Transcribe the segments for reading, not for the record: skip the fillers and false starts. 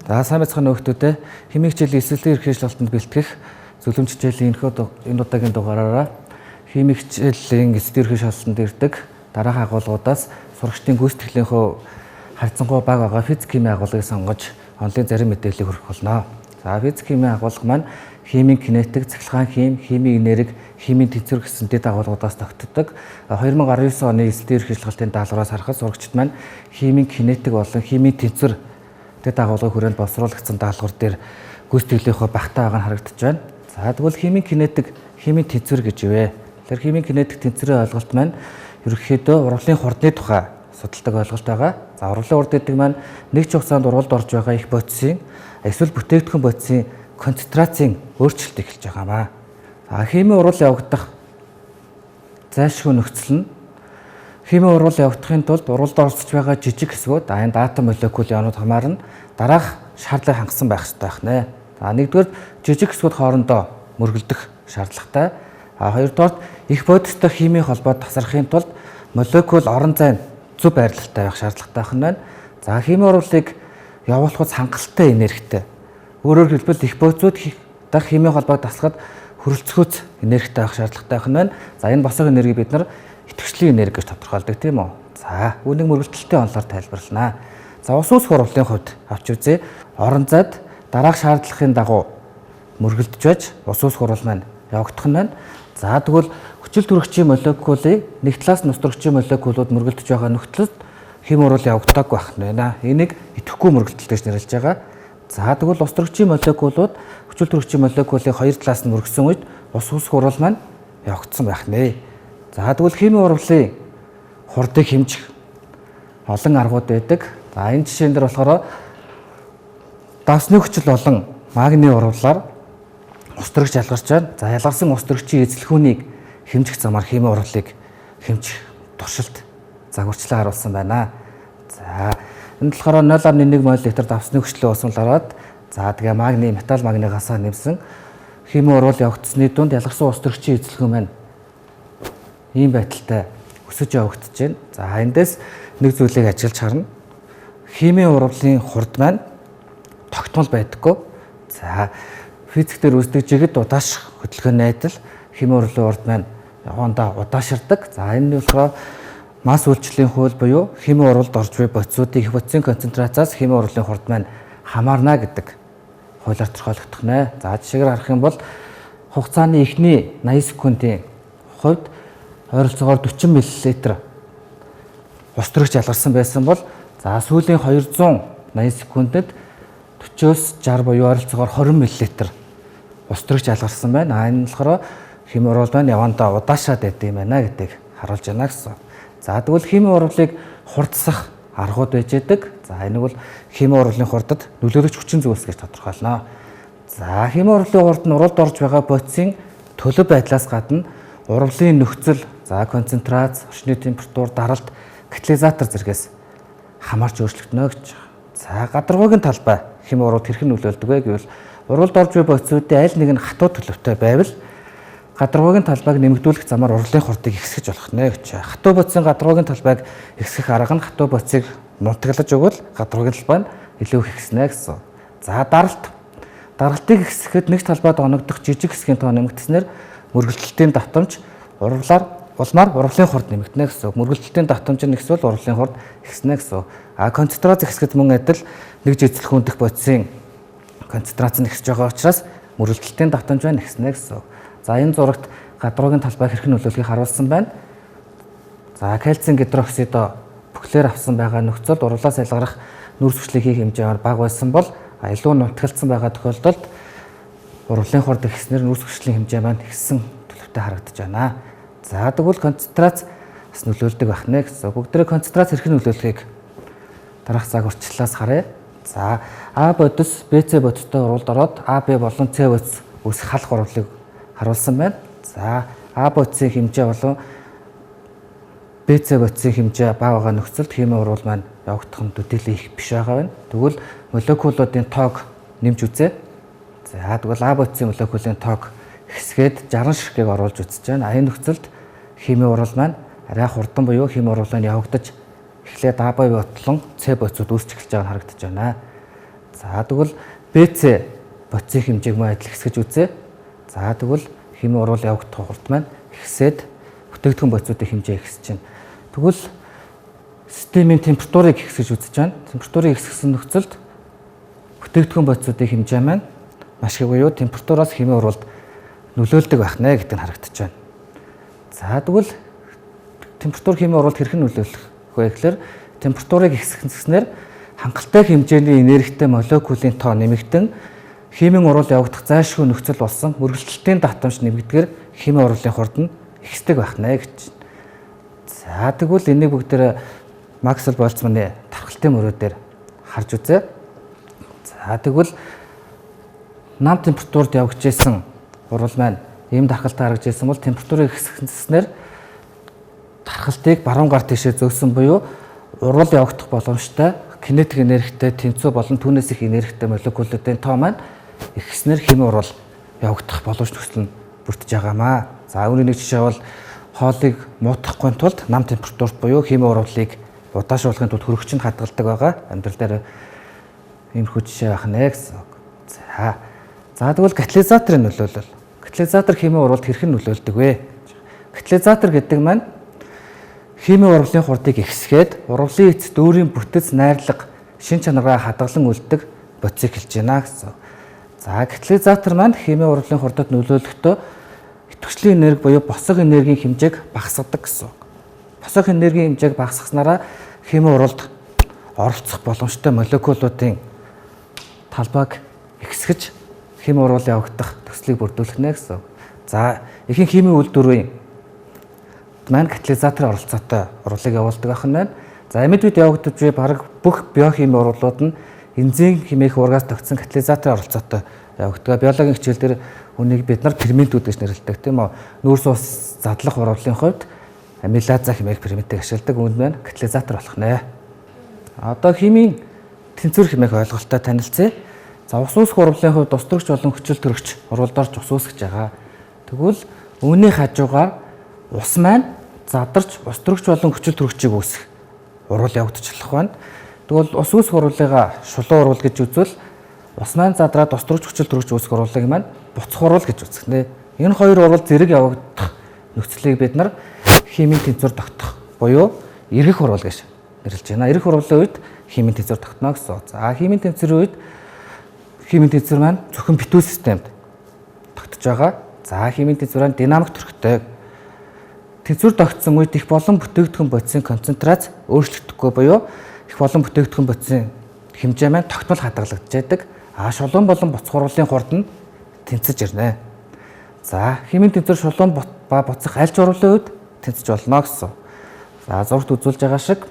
За сайн байцгаана нөхдөөдөө химийн хичээлийн эсвэлтийн эрх хэрэгжлэлтанд бэлтгэх зөвлөмж хичээлийн энэ удаагийн дугаараараа химийн хичээлийн эсвэлтийн эрх хэрэгжлэлтанд ирдэг дараах агуулгуудаас сурагчдын гүйцэтгэлийнхөө харьцангуй бага байгаа физик химийн агуулгыг сонгож онлайн зарим мэдээллийг хүргэх болно. За физик химийн агуулга маань химийн кинетик, цахилгаан хим, химийн энерги, химийн тэнцвэр гэсэн дэд агуулгуудаас тогтдог. 2019 оны эсвэлтийн эрх хэрэгжлэлтийн даалгавраас харахад сурагчид маань химийн кинетик болон химийн тэнцвэр дэд агуулгыг хүрээнд боловсруулагдсан даалгавар дээр гүйцэтгэлийнхөө багтаа байгаа нь харагдаж байна. За тэгвэл химийн кинетик, химийн тэнцвэр гэж юу вэ? Тэгэхээр химийн кинетик тэнцвэрийн ойлголт маань ерөнхийдөө урвалын хурдны тухай судалдаг ойлголт байгаа. За урвалын хурд гэдэг маань нэг ч хугацаанд урвалд орж байгаа их бодисын эсвэл бүтээгдэхүүн бодисын концентрацийн өөрчлөлт эхэлж байгаамаа. За химийн урвал явагдах зайлшгүй нөхцөл нь химийн урвал явагдахын тулд урвалд оролцож байгаа жижиг хэсгүүд энэ атом молекулын онод хамаарна дараах шаардлагыг хангасан байх хэрэгтэй байна. За нэгдүгээр жижиг хэсгүүд хоорондоо мөргөлдөх шаардлагатай. Хоёрдугаар их бодистой химийн холбоо тасрахын тулд молекул орон зайд зөв байрлалтай байх шаардлагатай байна. За химийн урвалыг явуулахад хангалттай энергитэй. Өөрөөр хэлбэл их бодисууд дах химийн холбоог таслахад хөрөлцөхөөц энергитэй байх шаардлагатай байна. За энэ босог энерги бид нар идэвхжлийн энерги гэж тодорхойлдог тийм үү. За үүнийг мөргөлдөлтийн онолоор тайлбарлана. За ус ус урвалын хувьд авч үзье. Орон зайд дараах шаардлагын дагуу мөргөлдөж байж ус ус урвал маань явагдах нь байна. За тэгвэл хүчил төрөгчийн молекулыг нэг талаас нь ус төрөгчийн молекулууд мөргөлдөж байгаа нөхцөлд хим урвал явагддаг байх нь байна. Энийг идэвхгүй мөргөлдөлт гэж нэрлэж байгаа. За тэгвэл ус төрөгчийн молекулууд хүчил төрөгчийн молекулыг хоёр талаас нь мөргсөн үед ус ус урвал маань явагдсан байх нэ. За тэгвэл химийн урвалын хурдыг хэмжих олон аргууд байдаг. За энэ жишээн дээр болохоор давсны хүчил болон магний урвалаар ус төрөгч ялгарч байна. За ялгарсан ус төрөгчийн эзлэхүүнийг хэмжих замаар химийн урвалыг хэмжих туршилт загварчлан харуулсан байна. За энэ болохоор 0.1 мол литр давсны хүчлээ уусмал ороод за тэгээ магний металл магнигасаа нэмсэн химийн урвал явагдсны дунд ялгарсан ус төрөгчийн эзлэхүүн маань ийм байдалтай өсөж явагдаж байна. За эндээс нэг зүйлийг ажиглаж харна. Химийн урвалын хурд маань тогтмол байдаггүй. За физиктээр үздэг жигэд удаашрах хөдөлгөөний найдал химийн урвалын хурд маань явандаа удаашрдаг. За энэ нь болохоор масс үйлчлэлийн хууль буюу химийн урвалд орж буй бодисуудын их бодисын концентрацаас химийн урвалын хурд маань хамаарна гэдэг хуулиар тодорхойлогдох нэ. За жишээгээр харах юм бол хугацааны эхний 80 секундын хувьд ойролцоогоор 40 мл ус төрөгч ялгарсан байсан бол за сүүлийн 280 секундэд 40-с 60 буюу ойролцоогоор 20 мл ус төрөгч ялгарсан байна. Энэ нь болохоор химийн урвал маань явандаа удаашраад байдаг юм байна гэдгийг харуулж байна гэсэн. За тэгвэл химийн урвалыг хурдсах аргууд байж байдаг. За энэ бол химийн урвалын хурдад нөлөөлөгч хүчин зүйлс гэж тодорхойлно. За химийн урвалын хурд нь урвалд орж байгаа бодисын төлөв байдлаас гадна урвалын нөхцөл, за концентрац, орчны температур, даралт, катализатор зэргээс хамаарч өөрчлөгдөнө гэж. За гадаргуугийн талбай химийн урвалд хэрхэн нөлөөлдөг вэ гэвэл урвалд орж буй бодисуудын аль нэг нь хатуу төлөвтэй байвал гадаргуугийн талбайг нэмэгдүүлэх замаар урвалын хурдыг ихсгэж болох нэ гэж. Хатуу бодисын гадаргуугийн талбайг ихсгэх арга нь хатуу бодисыг нутаглаж өгвөл гадаргуугийн талбай нь илүү их ихснэ гэсэн. За даралт. Даралтыг ихсгэхэд нэг талбайд оногдох жижиг хэсгийн тоо нэмэгдснээр мөргөлдөлтийн давтамж улмаар урвалын хурд нэмэгдэнэ гэсэн. Мөргөлдөлтийн давтамж нь ихсвэл урвалын хурд ихснэ гэсэн. Концентрац ихсгэд мөн адил нэг жижигхэн дэх бодисын концентрац нь ихсэж байгаа учраас мөргөлдөлтийн давтамж нь ихснэ гэсэн. За энэ зурагт гадаргуугийн талбай хэрхэн нөлөөлөхийг харуулсан байна. За кальцийн гидроксидо бүхлээр авсан байгаа нөхцөлд урвалаас ялгарах нүрс хүчлийн хэмжээ бага байсан бол илүү нутгалцсан байгаа тохиолдолд урвалын хурд ихснээр нүрс хүчлийн хэмжээ маань ихсэн төлөвтэй харагдаж байна. За тэгвэл концентрац бас нөлөөлдөг байх нэ гэсэн. Бүгдээрээ концентрац хэрхэн нөлөөлөхийг дараах загварчлалаас харъя. За А бодис БЦ бодистой урвалд ороод АБ болон С бодис үүсэх халах урвалыг харуулсан байна. За А бодисын хэмжээ болон БЦ бодисын хэмжээ бага байгаа нөхцөлд химийн урвал маань явагдах нь төдийлөн их биш байгаа байна. Тэгвэл молекулуудын тоог нэмж үзье. За тэгвэл А бодисын молекулын тоог ихсгээд 60 ширхгийг оруулж үзэж байна. Энэ нөхцөлд химийн урвал маань арай хурдан буюу химийн урвал нь явагдаж эхлээд А бодлон С бодисууд үүсч эхэлж байгаа нь харагдаж байна. За тэгвэл БЦ бодисын хэмжээг мөн адил хэсгэж үзье. За тэгвэл химийн урвал явагдах хурд маань ихсээд бүтээгдэхүүн бодисуудын хэмжээ ихсэж байна. Тэгвэл системийн температурыг ихсэж үзэж байна. Температурыг ихсгэсэн нөхцөлд бүтээгдэхүүн бодисуудын хэмжээ маань маш их буюу температураас химийн урвалд нөлөөлдөг байх нэ гэдэг нь харагдаж байна. За тэгвэл температур химийн урвалд хэрхэн нөлөөлөх вэ гэхээр температурыг ихсгэснээр хангалттай хэмжээний энергитэй молекулын тоо нэмэгдэн химийн урвал явагдах зайлшгүй нөхцөл болсон мөргөлдөлтийн давтамж нэмэгдэгээр химийн урвалын хурд нь ихсдэг байх нэ гэж. За тэгвэл энийг бүгдээр Максвелл Больцманы тархалтын мөрөө дээр харж үзье. За тэгвэл нам температурт явагдаж исэн урвал маань ийм тархалтаар харагдаж исэн бол температурыг ихсгэснээр тархалтыг баруун гар тишээ зөөсөн буюу урвал явагдах боломжтой кинетик энергитэй тэнцүү болон түүнээс их энергитэй молекулуудын тоо маань ихснээр химийн урвал явагдах боломж нөхцөл нь бүрдэж байгаамаа. За үүний нэг жишээ бол хоолыг муутгахгүй тулд нам температурт буюу химийн урвалыг удаашруулахын тулд хөрөгчөнд хадгалдаг байгаа. Амьдрал дээр иймэрхүү жишээ байх нэ гэсэн. За тэгвэл катализаторын нөлөөлөл. Катализатор химийн урвалд хэрхэн нөлөөлдөг вэ? Катализатор гэдэг маань химийн урвалын хурдыг ихсгээд урвалын эцэст өөрийн бүтэц найрлага шин чанараа хадгалан үлддэг бодисыг хэлж байна гэсэн. За катализатор маань химийн урвалын хурдад нөлөөлөхдөө идэвхжлийн энерги буюу босго энергийн хэмжээг багасгадаг гэсэн. Босго энергийн хэмжээг багасгаснараа химийн урвалд оролцох боломжтой молекулуудын талбайг ихсгэж химийн урвал явагдах төслийг бүрдүүлэх нэ гэсэн. За ихэнх химийн үйлдвэрийн маань катализаторын оролцоотой урвалыг явуулдаг байх нь байна. За амьд үед явагдаж буй бараг бүх биохимийн урвалууд нь энзим химийн ургаас тогтсон катализаторын оролцоотой явагддаг. Биологийн хичээлдэр үнийг бид нар ферментүүд гэж нэрлэдэг тийм үү. Нүүрс ус задлах урвалын хувьд амилаза химийн ферментийг ашигладаг. Үүнд маань катализатор болох нэ. Одоо химийн тэнцвэр хэмээх ойлголттой танилцъя. За ус үүсэх урвалын хувьд ус төрөгч болон хүчил төрөгч урвалд орж ус үүсгэж байгаа. Тэгвэл үүний хажуугаар ус маань задарч ус төрөгч болон хүчил төрөгчийг үүсгэх урвал явагдчихлах байна. Тэгвэл ус үүсэх урвалыгаа шулуун урвал гэж үзвэл ус маань задраад ус төрөгч хүчил төрөгч үүсгэх урвалыг маань буцах урвал гэж үзэх нэ. Энэ хоёр урвал зэрэг явагдах нөхцөлийг бид нар химийн тэнцвэр тогтох буюу эргэх урвал гэж нэрлэж байна. Эргэх урвалын үед химийн тэнцвэр тогтно гэсэн. За химийн тэнцвэрийн үед химийн тэнцвэр маань зөвхөн битүү системд тогтож байгаа. За химийн тэнцвэр маань динамик төрхтэй. Тэнцвэр тогтсон үед их болон бүтээгдэхүүн бодисын концентрац өөрчлөгдөхгүй буюу их болон бүтээгдэхүүн бодисын хэмжээ маань тогтмол хадгалагдж байдаг. Шулуун болон буцах урвалын хурд нь тэнцэж ирнэ. За химийн тэнцвэр шулуун ба буцах аль ч урвалын үед тэнцэж болно гэсэн. За зургт үзүүлж байгаа шиг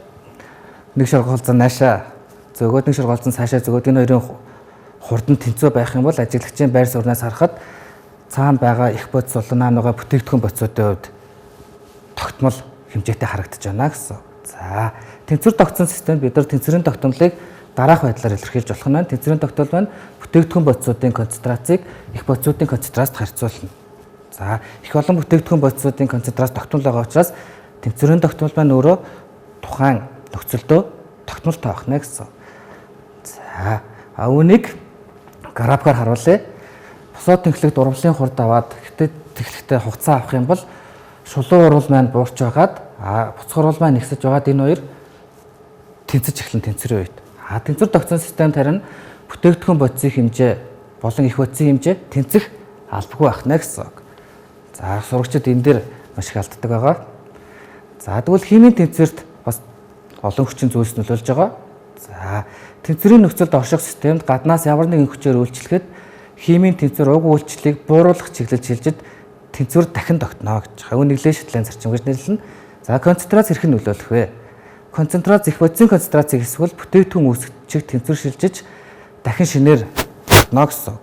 нэг шургуулсан наашаа зөөгөөд нэг шургуулсан цаашаа зөөгөөд энэ хоёрын хурд нь тэнцүү байх юм бол ажиглагчийн байр сууриас харахад цаана байгаа их бодис болон наан байгаа бүтээгдэхүүн бодисуудын хувьд тогтмол хэмжээтэй харагдаж байна гэсэн. За тэнцвэр тогтсон системд бид нар тэнцвэрийн тогтмолыг дараах байдлаар илэрхийлж болох нь. Тэнцвэрийн тогтмол маань бүтээгдэхүүн бодисуудын концентрацийг их бодисуудын концентрацт харьцуулна. За их олон бүтээгдэхүүн бодисуудын концентрац тогтмол байгаа учраас тэнцвэрийн тогтмол маань өөрөө тухайн нөхцөлдөө тогтмолтой байх нэ гэсэн. За үүнийг графикаар харуулъя. Босоод тэнхлэгт урвалын хурд аваад тэнхлэгтээ хугацаа авах юм бол шулуун урвал маань буурч байгаад буцах урвал маань ихсэж байгаад энэ хоёр тэнцэж эхлэн тэнцвэрийн үед. Тэнцвэр тогтсон системд харин бүтээгдэхүүн бодисын хэмжээ болон их бодисын хэмжээ тэнцэх албагүй байх нэ гэсэн. За сурагчид энэ дээр маш их алддаг байгаа. За тэгвэл химийн тэнцвэрт бас олон хүчин зүйлс нөлөөлж байгаа. За тэнцвэрийн нөхцөлд орших системд гаднаас ямар нэгэн хүчээр үйлчлэхэд химийн тэнцвэр уг үйлчлэлийг бууруулах чиглэл шилжиж тэнцвэр дахин тогтно гэж. Үүнийг Лештлийн зарчим гэж нэрлэнэ. За концентрац хэрхэн нөлөөлөх вэ? Концентрац их бодисын концентрацийг эсвэл бүтээгдэхүүн үүсгэж тэнцвэр шилжиж дахин шинээр тогтно гэсэн.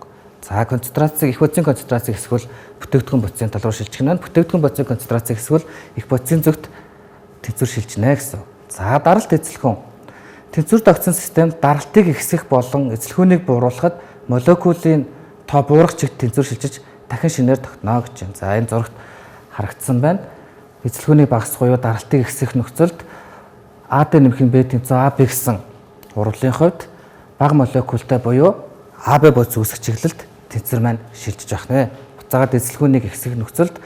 За концентрацийг их бодисын концентрацийг эсвэл бүтээгдэхүүн бодисын тал руу шилжих нь бүтээгдэхүүн бодисын концентрацийг эсвэл их бодисын зөвхт тэнцвэр шилжинэ гэсэн. За даралт эзлэхүүн. Тэнцвэр тогтсон системд даралтыг ихсгэх болон эзлэхүүнийг бууруулахад молекулын тоо буурах чигт тэнцвэр шилжиж дахин шинээр тогтно гэж байна. За энэ зурагт харагдсан байна. Эзлэхүүнийг багасгах буюу даралтыг ихсгэх нөхцөлд А дээр нэмэх нь Б тэнцүү АБ гэсэн урвалын хувьд бага молекултай буюу АБ бодис үүсэх чиглэлд тэнцвэр маань шилжиж байх нэ. Буцаагаад эзлэгүүнийг ихсэх нөхцөлд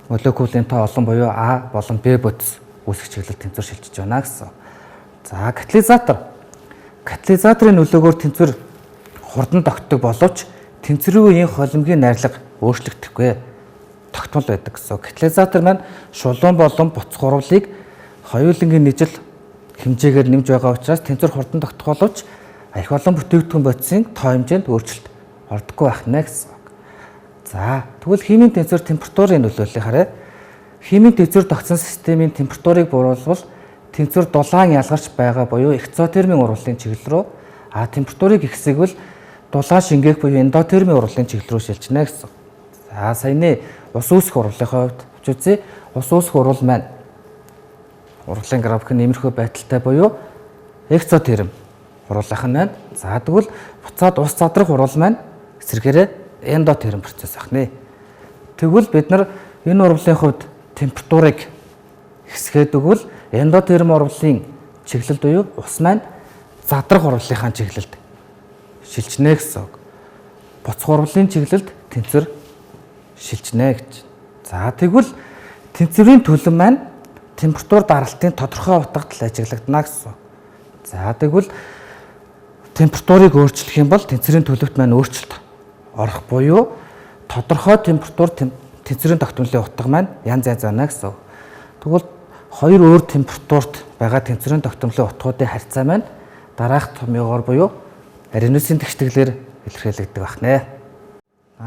молекулын тоо олон буюу А болон Б бодис үүсэх чиглэлд тэнцвэр шилжиж байна гэсэн. За катализатор. Катализаторын нөлөөгөөр тэнцвэр хурдан тогтдог боловч тэнцвэрийн үеийн холимгийн найрлага өөрчлөгдөхгүй тогтмол байдаг гэсэн. Катализатор маань шулуун болон буцах урвалыг хоёулангийн нийжил хэмжээгээр нэмж байгаа учраас тэнцвэр хурдан тогтох боловч их олон бүтээгдэхүүн бодисын тоо хэмжээнд өөрчлөлт ордоггүй байх нэ гэсэн. За тэгвэл химийн тэнцвэр температурын нөлөөллийг харъя. Химийн тэнцвэр тогтсон системийн температурыг бууруулбал тэнцвэр дулаан ялгарч байгаа буюу экзотермийн урвалын чиглэл рүү, температурыг ихсэгвэл дулаан шингээх буюу эндотермийн урвалын чиглэл рүү шилжинэ гэсэн. За саяны ус үүсэх урвалын хувьд үзье. Ус үүсэх урвал маань урвалын график нь иймэрхүү байдалтай буюу экзотерм урвалынх нь байна. За тэгвэл буцаад ус задрах урвал маань эсрэгээрээ эндотерм процесс ахна. Тэгвэл бид нар энэ урвалын хувьд температурыг ихсгээд өгвөл эндотерм урвалын чиглэлд буюу ус маань задрах урвалынхаа чиглэлд шилжинэ гэсэн үг. Буцах урвалын чиглэлд тэнцвэр шилжинэ гэж. За тэгвэл тэнцвэрийн түлэн маань температур даралтын тодорхой утгад ажиглагдана гэсэн. За тэгвэл температурыг өөрчлөх юм бол тэнцвэрийн төлөвт маань өөрчлөлт орох буюу тодорхой температур тэнцвэрийн тогтмолын утга маань янз янз байна гэсэн. Тэгвэл хоёр өөр температурт байгаа тэнцвэрийн тогтмолын утгуудын харьцаа маань дараах томьёогоор буюу Аррхениусийн тэгштгэлээр илэрхийлэгдэх байна.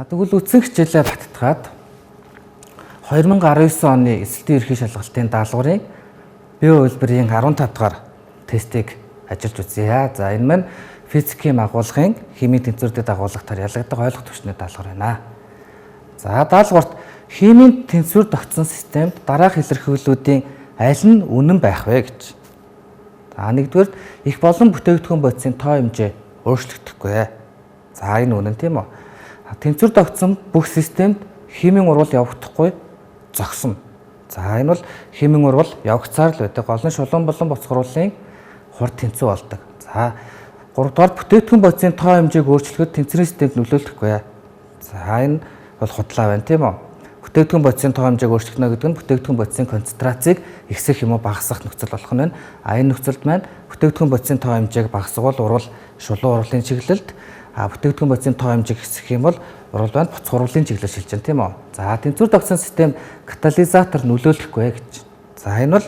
Тэгвэл үтсэн хичээлээ баттгаад 2019 оны эсэлтийн ерхий шалгалтын даалгаврын Б үйлбэрийн 15 дахь тестийг ажиллаж үзье. За энэ маань физикийн агуулгын химийн тэнцвэртэй дагуулгатаар ялгагдах ойлгох түвшний даалгавар байна. За даалгаварт химийн тэнцвэр тогтсон системд дараах илэрхийллүүдийн аль нь үнэн байх вэ гэж. За нэгдүгээр их болон бүтээгдэхүүн бодисын тоо хэмжээ өөрчлөгдөхгүй. За энэ үнэн тийм үү? Тэнцвэр тогтсон бүх системд химийн урвал явагдахгүй зогсно. За энэ бол химийн урвал явагцаар л байдаг. Гол нь шулуун болон буцах урвалын хурд тэнцүү болдог. За 3 дугаар бүтээгдэхүүн бодисын тоо хэмжээг өөрчлөхөд тэнцвэрийн системд нөлөөлөхгүй. За энэ бол худлаа байна тийм үү? Бүтээгдэхүүн бодисын тоо хэмжээг өөрчлөхнө гэдэг нь бүтээгдэхүүн бодисын концентрацийг ихсэх юм уу багасгах нөхцөл болох нь байна. Энэ нөхцөлд маань бүтээгдэхүүн бодисын тоо хэмжээг багасгавал урвал шулуун урвалын чиглэлд, бүтээгдэхүүн бодисын тоо хэмжээг ихсэх юм бол урвал маань буцах урвалын чиглэлд шилжинэ тийм үү? За тэнцвэр тогтсон систем катализатор нөлөөлөхгүй гэж. За энэ бол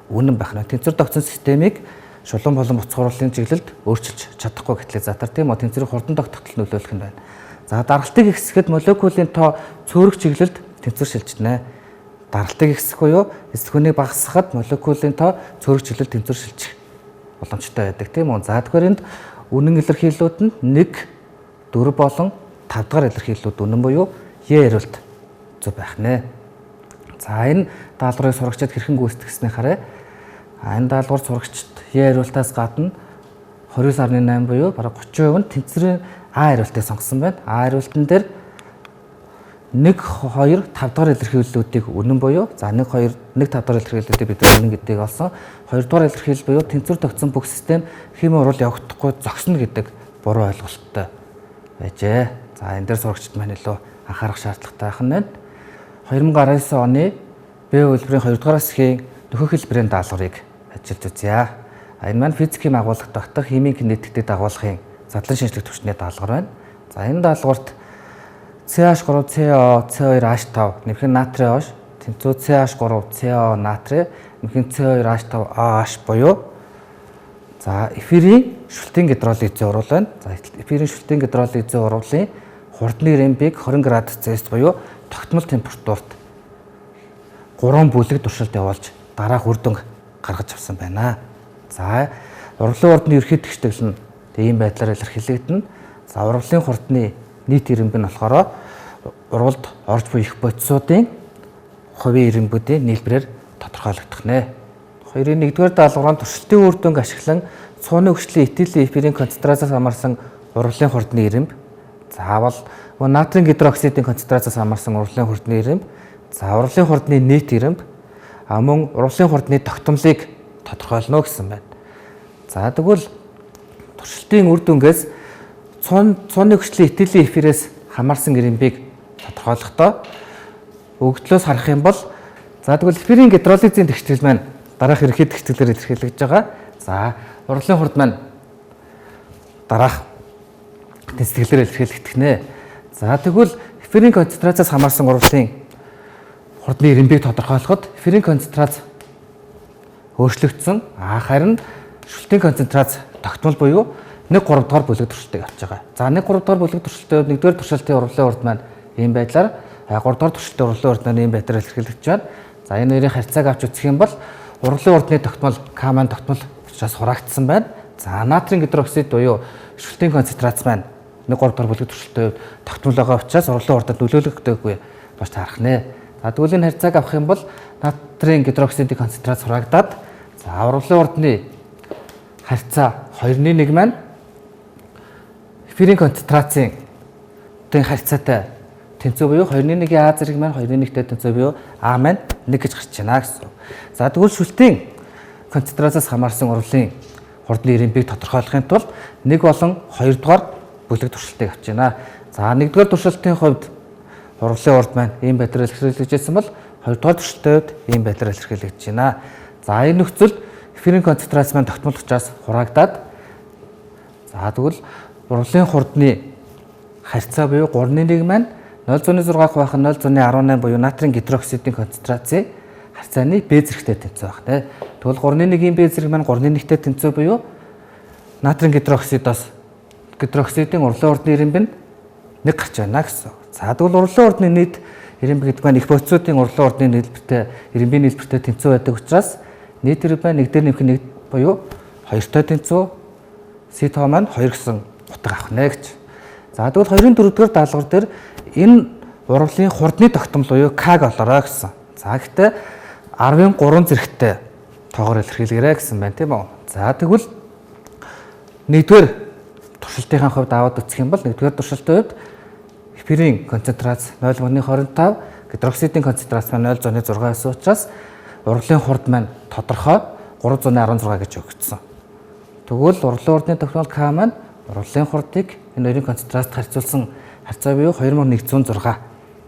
үнэн байх нь. Тэнцвэр тогтсон системийг шулуун болон буцах урвалын чиглэлд өөрчилж чадахгүй катализатор тийм үү? Тэнцвэрийн хурдан тогтолтол нөлөөлөх нь байна. За даралтыг ихсэхэд молекулын тоо цөөрөх чиглэлд тэнцвэр шилжинэ. Даралтыг ихсэх буюу эсэлгүүнийг багасгахад молекулын тоо цөөрөх чиглэлд тэнцвэр шилжих боломжтой байдаг тийм үү? За тэгэхээр энд үнэн илэрхийллүүд нь 1, 4 болон 5 дахь илэрхийллүүд үнэн буюу Е хариулт зөв байх нэ. За энэ даалгаврыг сурагчид хэрхэн гүйцэтгснээ харъя. Энэ даалгавар сурагчид Е хариултаас гадна 29.8 буюу бараг 30% нь тэнцвэрийн А хариултыг сонгосон байна. А хариултан дээр 1, 2, 5 дахь илэрхийллүүдийг үнэн буюу 1, 2, 1, 5 дахь илэрхийллүүдийг бид үнэн гэдгийг олсон. 2 дугаар илэрхийлэл буюу тэнцвэр тогтсон бүх систем химийн урвал явагдахгүй зогсно гэдэг буруу ойлголттой байжээ. За энэ дээр сурагчид маань илүү анхаарах шаардлагатай байх нь байна. 2019 оны Б үйлбэрийн 2 дугаар хэсгийн нөхөх хэлбэрийн даалгаврыг ажиллаж үзье. Энэ маань физикийн агуулгад тогтох химийн кинетиктэй дагуулгын задлан шинжлэх түвшний даалгавар байна. За энэ даалгаварт CH3, CO, CO2H5 нэмэх нь натрийн OH, тэнцүү CH3, CO натрий нэмэх нь CO2H5OH буюу за эфирийн шүлтийн гидролизийн урвал байна. За эфирийн шүлтийн гидролизийн урвалын хурдны рембиг 20 градус Цельсиус буюу тогтмол температурт 3 бүлэг туршилт явуулж дараах үр дүн гаргаж авсан байна. За урвалын хурдны ерхий тэгштэгэл нь ийм байдлаар илэрхийлэгдэнэ. За урвалын хурдны нийт ирэмб нь болохоор урвалд орж буй их бодисуудын хувийн ирэмбүүдийн нийлбэрээр тодорхойлогдох нэ. Хоёрын 1-р даалгаврын туршилтын үр дүнг ашиглан цууны хөгжлийн этилийн эфирийн концентрацаас хамаарсан урвалын хурдны ирэмб, заавал натрийн гидроксидын концентрацаас хамаарсан урвалын хурдны ирэмб, за урвалын хурдны нийт ирэмб, мөн урвалын хурдны тогтмолыг тодорхойлно гэсэн байна. За тэгвэл туршилт туршилтын үр дүнгээс цооны хүчлийн итгэлийн эфирээс хамаарсан ирэмбийг тодорхойлохдоо өгдлөөс харах юм бол тэгвэл эфирийн гидролизийн тэгшил маань дараах ерөнхий тэгшлэлээр илэрхийлэгдэж байгаа. За урлын хурд маань дараах тэнцвэрлэлээр илэрхийлэгдэх нэ. За тэгвэл эфирийн концентрацаас хамаарсан урлын хурдны ирэмбийг тодорхойлоход эфирийн концентрац өөрчлөгдсөн. Харин шүлтийн концентрац тогтмол буюу 1/3 дугаар бүлэг туршилтыг авч байгаа. За 1/3 дугаар бүлэг туршилтын хувьд 1-р туршилтын урлын хурд маань ийм байдлаар 3 дугаар туршилтын урлын хурд маань ийм байдлаар илэрхийлэгдэж байна. За энэ хоёрын харьцааг авч үзэх юм бол урлын хурдны тогтмол К маань тогтмол учраас хураагдсан байна. За натрийн гидроксид буюу шүлтийн концентрац маань 1/3 дугаар бүлэг туршилтын хувьд тогтмол байгаа учраас урлын хурдад нөлөөлөгдөөгүй болж харах нэ. За тэгвэл энэ харьцааг авах юм бол натрийн гидроксидын концентрац хураагдаад урлын хурдны харьцаа 2:1 маань эфирийн концентрацийн харьцаатай тэнцүү буюу 2:1-ийн А зэрэг маань 2:1-тэй тэнцүү буюу А маань 1 гэж гарч байна гэсэн. За тэгвэл шүлтийн концентрацаас хамаарсан урлын хурдны ирэмбийг тодорхойлохын тулд 1 болон 2 дугаар бүлэг туршилтыг авч байна. За 1-р туршилтын хувьд урлын хурд маань ийм байдлаар илэрхийлэгдсэн бол 2 дугаар туршилтын хувьд ийм байдлаар илэрхийлэгдэж байна. За энэ нөхцөлд эфирийн концентрац маань тогтмол учраас хураагдаад тэгвэл урлын хурдны харьцаа буюу 3:1 маань 0.6 хуваах 0.18 буюу натрийн гидроксидын концентрацийн харьцааны Б зэрэгтэй тэнцүү байх нэ. Тэгвэл 3:1-ийн Б зэрэг маань 3:1-тэй тэнцүү буюу натрийн гидроксидын урлын хурдны ирэмб нь 1 гарч байна гэсэн. За тэгвэл урлын хурдны нийт ирэмб гэдэг маань их бодисуудын урлын хурдны ирэмбийн нийлбэртэй тэнцүү байдаг учраас нийт ирэмб маань 1 дээр нэмэх 1 буюу 2-той тэнцүү С тоо маань 2 гэсэн утга авах нэ гэж. За тэгвэл 2-ын 4-р даалгавар дээр энэ урлын хурдны тогтмол буюу К-г олоорой гэсэн. За гэхдээ 13 зэрэгтэй тоогоор илэрхийлгээрэй гэсэн байна тийм үү. За тэгвэл 1-р туршилтын хувьд аваад үзэх юм бол 1-р туршилтын хувьд эфирийн концентрац 0.25, гидроксидын концентрац маань 0.6 байсан учраас урлын хурд маань тодорхой 316 гэж өгөгдсөн. Тэгвэл урлын хурдны тогтмол К маань урлын хурдыг энэ хоёрын концентрацт харьцуулсан харьцаа буюу 2106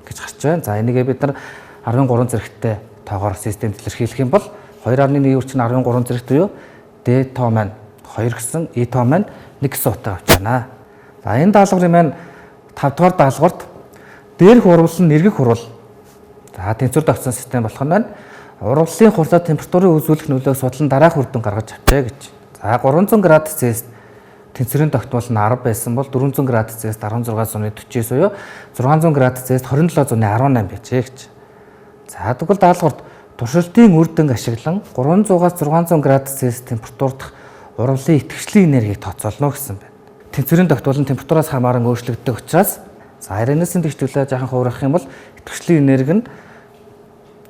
гэж гарч байна. За энийгээ бид нар 13 зэрэгтэй тоогоор системд илэрхийлэх юм бол 2.1 өрчин 13 зэрэгт буюу Д тоо маань 2 гэсэн, И тоо маань 1 гэсэн утга авч байна. За энэ даалгаврын маань 5 дугаар даалгаварт дээрх урвал нь эргэх урвал. За тэнцвэр давтсан систем болох нь урлын хурдад температурын үзүүлэх нөлөөг судлан дараах үр дүн гаргаж авчээ гэж. За 300 градус Цельс тэнцвэрийн тогтмол нь 10 байсан бол 400 градус Цельс 16.49 буюу 600 градус Цельс 27.18 байжээ гэж. За тэгвэл даалгаварт туршилтын үр дүнг ашиглан 300-аас 600 градус Цельс температурдах урлын итгэвчлийн энергийг тооцоолно гэсэн байна. Тэнцвэрийн тогтмол нь температураас хамааран өөрчлөгддөг учраас RNS-ийн тэгшлэлээ жаахан хувирах юм бол итгэвчлийн энерги нь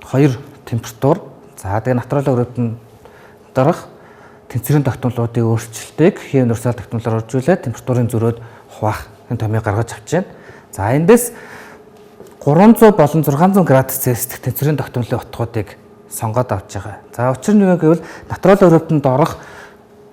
2 температур. За тэгээ натурал өрөөнд дарах тэнцвэрийн тогтмолуудын өөрчлөлтийг химийн универсал тогтмолоор оржуулаад температурын зөрөөд хуваах энэ томьёог гаргаж авч байна. За эндээс 300 болон 600 градус Цельс тэнцвэрийн тогтмолын утгуудыг сонгоод авч байгаа. За учир нь юу гэвэл натурал өрөөнд орох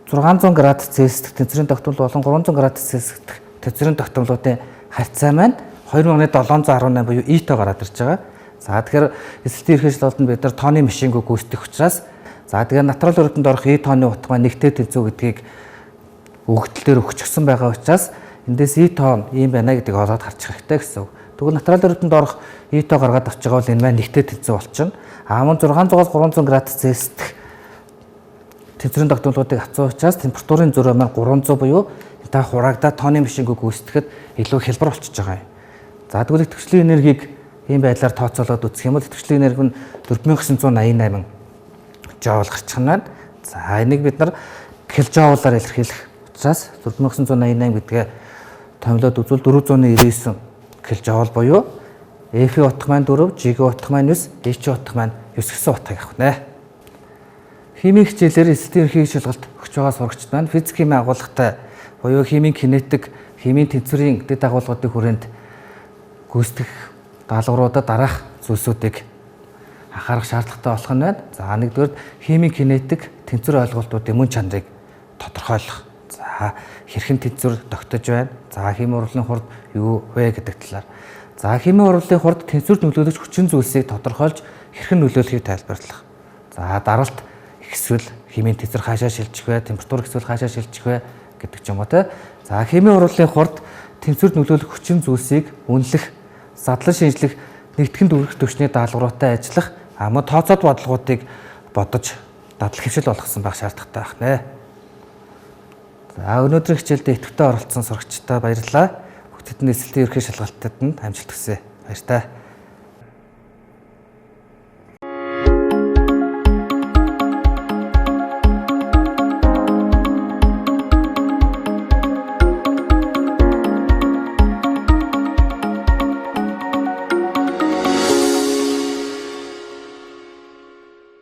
600 градус Цельс тэнцвэрийн тогтмол болон 300 градус Цельс тэнцвэрийн тогтмолуудын харьцаа маань 2718 буюу И тоо гараад ирж байгаа. За тэгэхээр эсэлтийн эрхэлж бид нар тооны машинг гүйцэтгэх учраас за тэгэхээр натурал өрөөнд орох И тооны утга маань нэгтэй тэнцүү гэдгийг өгөгдөл дээр өгчихсөн байгаа учраас эндээс И тоо ийм байна гэдгийг олоод харж хэрэгтэй гэсэн үг. Тэгвэл натурал өрөөнд орох И тоо гаргаад авч байгаа бол энэ маань нэгтэй тэнцүү болчихно. Мөн 600-аас 300 градус Цельс тэнцвэрийн тогтмолуудыг авсан учраас температурын зөрөө маань 300 буюу та хураагдаад тооны машинг гүйцэтгэхэд илүү хялбар болчихж байгаа юм. За тэгвэл итгэвчлийн энергийг ийм байдлаар тооцоолоод үзэх юм бол итгэвчлийн энерги нь 4988 жоул гарчих нь байна. За энийг бид нар киложоулаар илэрхийлэх учраас 4988 гэдгээ томилоод үзвэл 499 киложоул буюу F-ийн утга маань 4, G-ийн утга маань 9, H-ийн утга маань 9 гэсэн утгыг авах нэ. Химийн хичээлээр эсэлтийн ерхий шалгалт өгч байгаа сурагчид маань физик химийн агуулгатай буюу химийн кинетик, химийн тэнцвэрийн дэд агуулгуудын хүрээнд гүйцэтгэх даалгавруудад дараах зүйлсүүдийг анхаарах шаардлагатай болох нь байна. За нэгдүгээр химийн кинетик тэнцвэр ойлголтуудын мөн чанарыг тодорхойлох. За За хэрхэн тэнцвэр тогтож байна? За химийн урлын хурд юу вэ гэдэг талаар. За химийн урлын хурд тэнцвэрт нөлөөлөх хүчин зүйлсийг тодорхойлж хэрхэн нөлөөлөхийг тайлбарлах. За даралт эсвэл химийн тэнцвэр хаашаа шилжих вэ? Температур эсвэл хаашаа шилжих вэ гэдэг ч юм уу те. За химийн урлын хурд тэнцвэрт нөлөөлөх хүчин зүйлсийг үнэлэх, задлан шинжлэх, нэгтгэн дүрх төвчний даалгавраатай ажиллах, мөн тооцоод бодлогоодыг бодож дадлах хвшил болгосон байх шаардлагатай байх нэ. За өнөөдрийн хичээлдээ идэвхтэй оролцсон сурагчдаа баярлалаа. Бүгдэд нь эсэлтийн ерхий шалгалтад нь амжилт хүсье. Баяр таа.